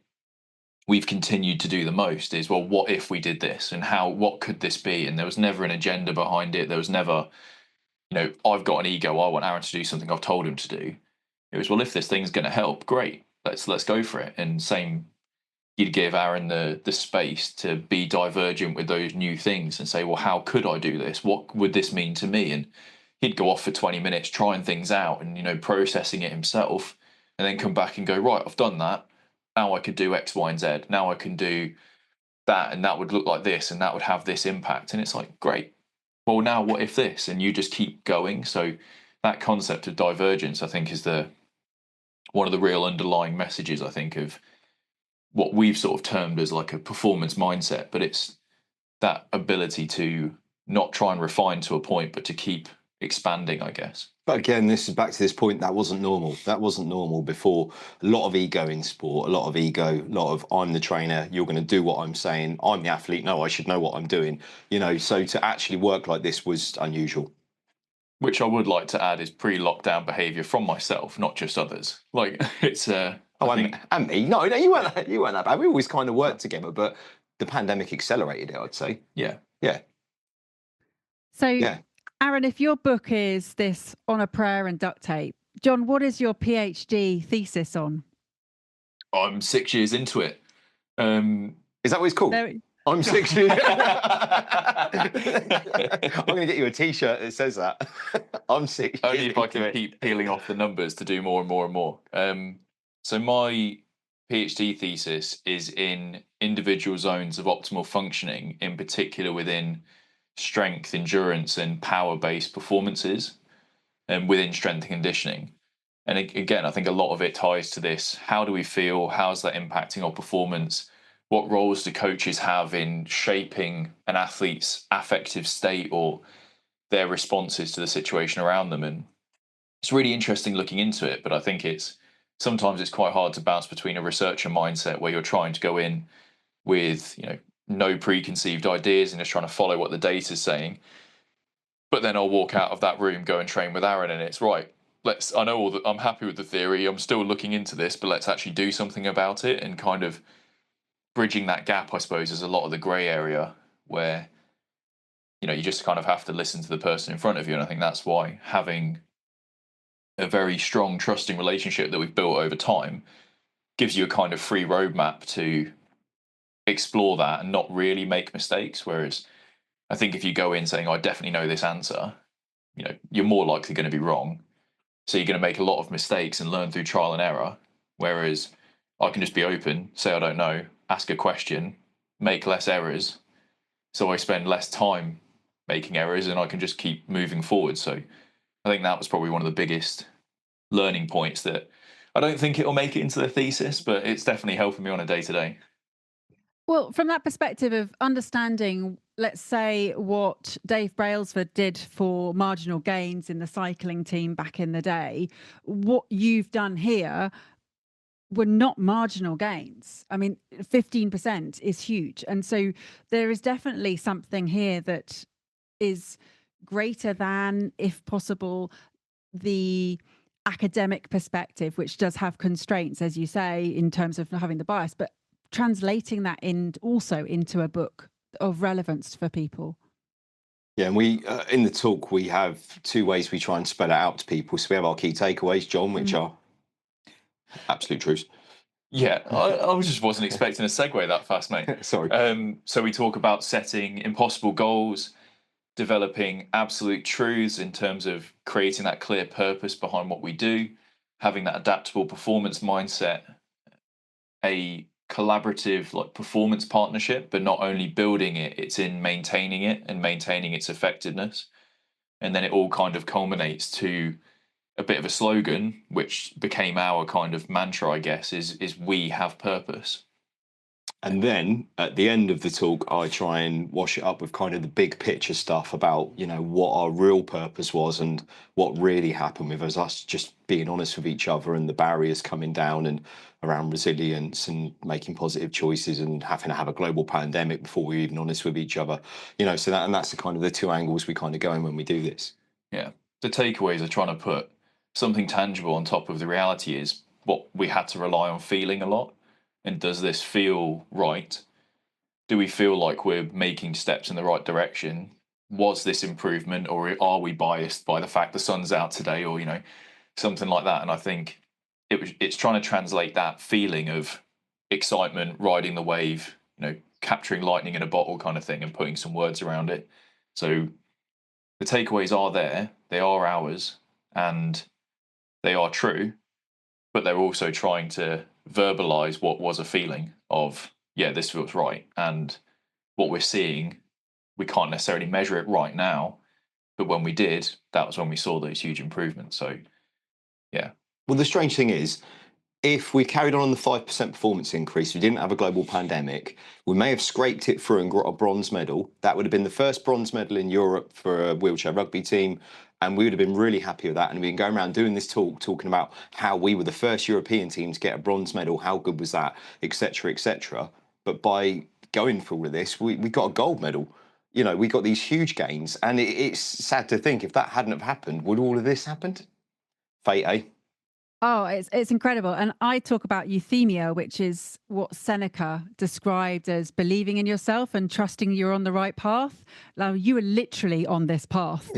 we've continued to do the most, is, well, what if we did this, and what could this be? And there was never an agenda behind it. There was never, I've got an ego, I want Aaron to do something I've told him to do. It was, well, if this thing's going to help, great, let's go for it. And same, you'd give Aaron the space to be divergent with those new things and say, well, how could I do this? What would this mean to me? And he'd go off for 20 minutes trying things out and, processing it himself, and then come back and go, right, I've done that. Now I could do X, Y, and Z. Now I can do that, and that would look like this, and that would have this impact. And it's like, great. Well, now what if this? And you just keep going. So that concept of divergence, I think, is one of the real underlying messages, I think, of what we've sort of termed as like a performance mindset. But it's that ability to not try and refine to a point, but to keep expanding, I guess. But again, this is back to this point, that wasn't normal. That wasn't normal before. A lot of ego in sport, a lot of ego, a lot of, I'm the trainer, you're going to do what I'm saying, I'm the athlete, no, I should know what I'm doing. So to actually work like this was unusual. Which I would like to add is pre-lockdown behaviour from myself, not just others. It's and me. No, you weren't that bad. We always kind of worked together, but the pandemic accelerated it, I'd say. Yeah. So, yeah. Aaron, if your book is this on a prayer and duct tape, Jon, what is your PhD thesis on? I'm 6 years into it. Is that what it's called? I'm 6 years. I'm going to get you a T-shirt that says that. I'm 6 years. Only if I can keep peeling off the numbers to do more and more and more. So my PhD thesis is in individual zones of optimal functioning, in particular within strength, endurance, and power-based performances, and within strength and conditioning. And again, I think a lot of it ties to this: how do we feel? How's that impacting our performance? What roles do coaches have in shaping an athlete's affective state or their responses to the situation around them? And it's really interesting looking into it, but I think sometimes it's quite hard to bounce between a researcher mindset where you're trying to go in with, no preconceived ideas and just trying to follow what the data is saying. But then I'll walk out of that room, go and train with Aaron, and it's right. I know I'm happy with the theory. I'm still looking into this, but let's actually do something about it. And kind of bridging that gap, I suppose, is a lot of the grey area where, you just kind of have to listen to the person in front of you. And I think that's why having a very strong, trusting relationship that we've built over time gives you a kind of free roadmap to explore that and not really make mistakes. Whereas I think if you go in saying, I definitely know this answer, you're more likely going to be wrong. So you're going to make a lot of mistakes and learn through trial and error. Whereas I can just be open, say I don't know, ask a question, make less errors. So I spend less time making errors and I can just keep moving forward. So I think that was probably one of the biggest learning points that I don't think it'll make it into the thesis, but it's definitely helping me on a day-to-day. Well, from that perspective of understanding, let's say, what Dave Brailsford did for marginal gains in the cycling team back in the day, what you've done here were not marginal gains. I mean, 15% is huge. And so there is definitely something here that is greater than, if possible, the academic perspective, which does have constraints, as you say, in terms of having the bias, but translating that in also into a book of relevance for people. Yeah, and we in the talk we have two ways we try and spread it out to people. So we have our key takeaways, John, which are absolute truths. Yeah, I just wasn't expecting a segue that fast, mate. Sorry. So we talk about setting impossible goals, developing absolute truths in terms of creating that clear purpose behind what we do, having that adaptable performance mindset, a collaborative like performance partnership, but not only building it, it's in maintaining it and maintaining its effectiveness. And then it all kind of culminates to a bit of a slogan, which became our kind of mantra, I guess, is we have purpose. And then at the end of the talk, I try and wash it up with kind of the big picture stuff about, what our real purpose was and what really happened with us just being honest with each other and the barriers coming down and around resilience and making positive choices and having to have a global pandemic before we were even honest with each other. So that's the kind of the two angles we kind of go in when we do this. Yeah. The takeaways are trying to put something tangible on top of the reality is what we had to rely on feeling a lot. And does this feel right? Do we feel like we're making steps in the right direction? Was this improvement, or are we biased by the fact the sun's out today, or something like that? And I think it's trying to translate that feeling of excitement, riding the wave, capturing lightning in a bottle kind of thing, and putting some words around it. So the takeaways are there; they are ours, and they are true. But they're also trying to verbalize what was a feeling of, yeah, this feels right. And what we're seeing, we can't necessarily measure it right now, but when we did, that was when we saw those huge improvements. So, yeah. Well, the strange thing is, if we carried on the 5% performance increase, we didn't have a global pandemic, we may have scraped it through and got a bronze medal. That would have been the first bronze medal in Europe for a wheelchair rugby team. And we would have been really happy with that. And we've been going around doing this talk, talking about how we were the first European team to get a bronze medal. How good was that, et cetera, et cetera. But by going through all of this, we got a gold medal. We got these huge gains. And it's sad to think if that hadn't have happened, would all of this happened? Fate, eh? Oh, it's incredible. And I talk about euthymia, which is what Seneca described as believing in yourself and trusting you're on the right path. Now, you are literally on this path,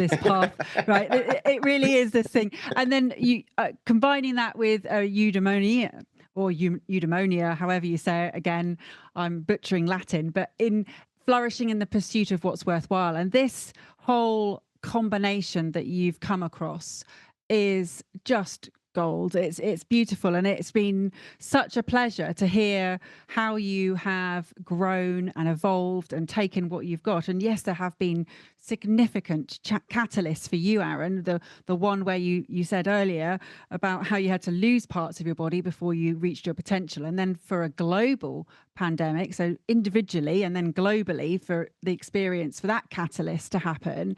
right? It really is this thing. And then you combining that with eudaimonia or eudaimonia, however you say it. Again, I'm butchering Latin, but in flourishing in the pursuit of what's worthwhile. And this whole combination that you've come across is just gold. It's beautiful, and it's been such a pleasure to hear how you have grown and evolved and taken what you've got. And yes, there have been significant catalysts for you, Aaron. The one where you said earlier about how you had to lose parts of your body before you reached your potential, and then for a global pandemic, so individually and then globally, for the experience for that catalyst to happen.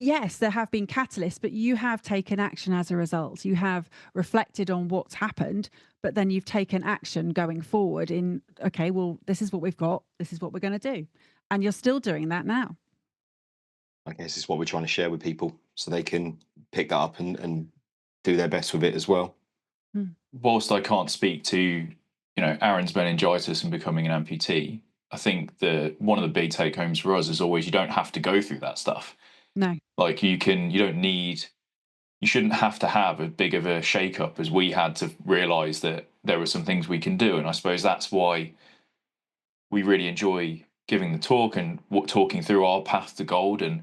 Yes, there have been catalysts, but you have taken action as a result. You have reflected on what's happened, but then you've taken action going forward in, okay, well, this is what we've got. This is what we're going to do. And you're still doing that now. I guess it's what we're trying to share with people so they can pick that up and do their best with it as well. Whilst I can't speak to, Aaron's meningitis and becoming an amputee, I think one of the big take homes for us is always you don't have to go through that stuff. No. Like you shouldn't have to have as big of a shake-up as we had to realise that there were some things we can do. And I suppose that's why we really enjoy giving the talk and talking through our path to gold and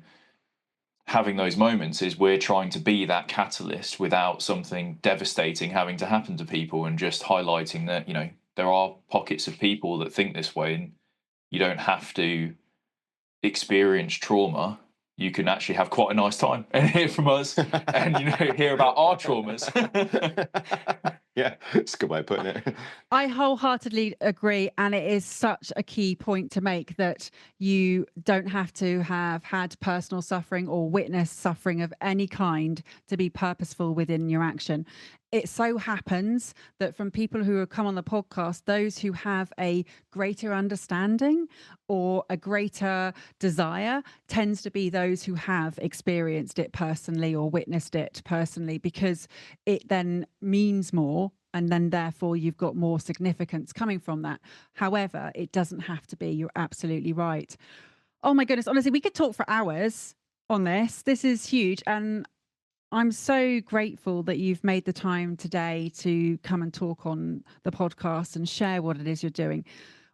having those moments is we're trying to be that catalyst without something devastating having to happen to people, and just highlighting that, there are pockets of people that think this way, and you don't have to experience trauma. You can actually have quite a nice time and hear from us and hear about our traumas. Yeah, it's a good way of putting it. I wholeheartedly agree. And it is such a key point to make, that you don't have to have had personal suffering or witnessed suffering of any kind to be purposeful within your action. It so happens that from people who have come on the podcast, those who have a greater understanding or a greater desire tends to be those who have experienced it personally or witnessed it personally, because it then means more, and then therefore you've got more significance coming from that. However, it doesn't have to be. You're absolutely right. Oh my goodness, honestly, we could talk for hours on this. This is huge. And I'm so grateful that you've made the time today to come and talk on the podcast and share what it is you're doing.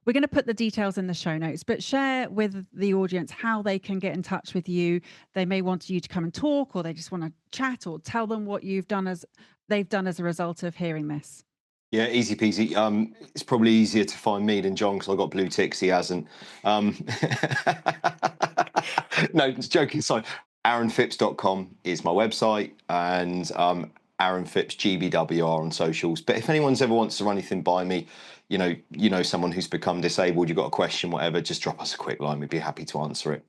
We're going to put the details in the show notes, but share with the audience how they can get in touch with you. They may want you to come and talk, or they just want to chat, or tell them what they've done as a result of hearing this. Yeah, easy peasy. It's probably easier to find me than John, because I got blue ticks, he hasn't. No, just joking aside. AaronPhipps.com is my website, and Aaron Phipps GBWR on socials. But if anyone's ever wants to run anything by me, you know someone who's become disabled, you've got a question, whatever, just drop us a quick line. We'd be happy to answer it.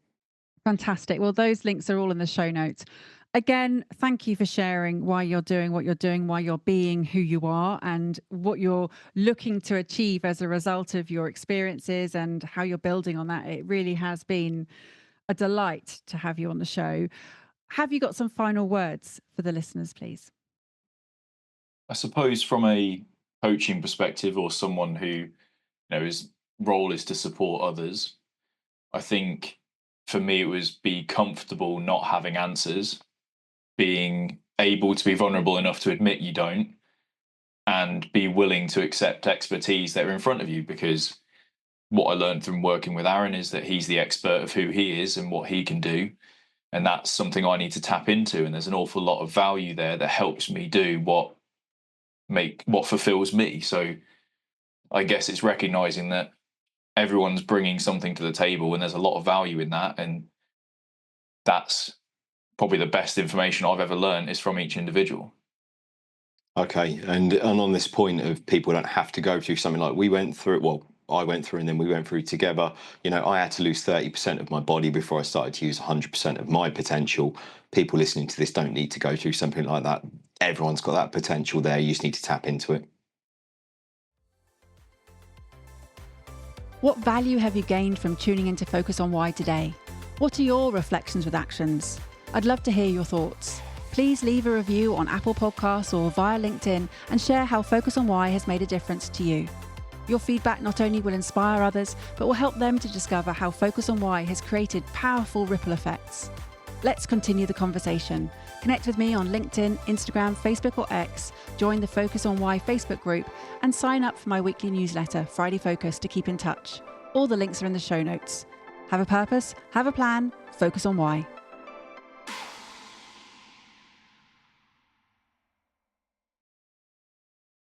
Fantastic. Well, those links are all in the show notes. Again, thank you for sharing why you're doing what you're doing, why you're being who you are, and what you're looking to achieve as a result of your experiences and how you're building on that. It really has been a delight to have you on the show. Have you got some final words for the listeners, please? I suppose from a coaching perspective, or someone who, his role is to support others, I think for me it was be comfortable not having answers, being able to be vulnerable enough to admit you don't, and be willing to accept expertise that are in front of you. Because what I learned from working with Aaron is that he's the expert of who he is and what he can do. And that's something I need to tap into. And there's an awful lot of value there that helps me do what fulfills me. So I guess it's recognizing that everyone's bringing something to the table, and there's a lot of value in that. And that's probably the best information I've ever learned is from each individual. Okay, and on this point of people don't have to go through something like we went through, well, I went through and then we went through together. I had to lose 30% of my body before I started to use 100% of my potential. People listening to this don't need to go through something like that. Everyone's got that potential there. You just need to tap into it. What value have you gained from tuning into Focus on Why today? What are your reflections with actions? I'd love to hear your thoughts. Please leave a review on Apple Podcasts or via LinkedIn and share how Focus on Why has made a difference to you. Your feedback not only will inspire others, but will help them to discover how Focus on Why has created powerful ripple effects. Let's continue the conversation. Connect with me on LinkedIn, Instagram, Facebook or X, join the Focus on Why Facebook group, and sign up for my weekly newsletter, Friday Focus, to keep in touch. All the links are in the show notes. Have a purpose, have a plan, focus on why.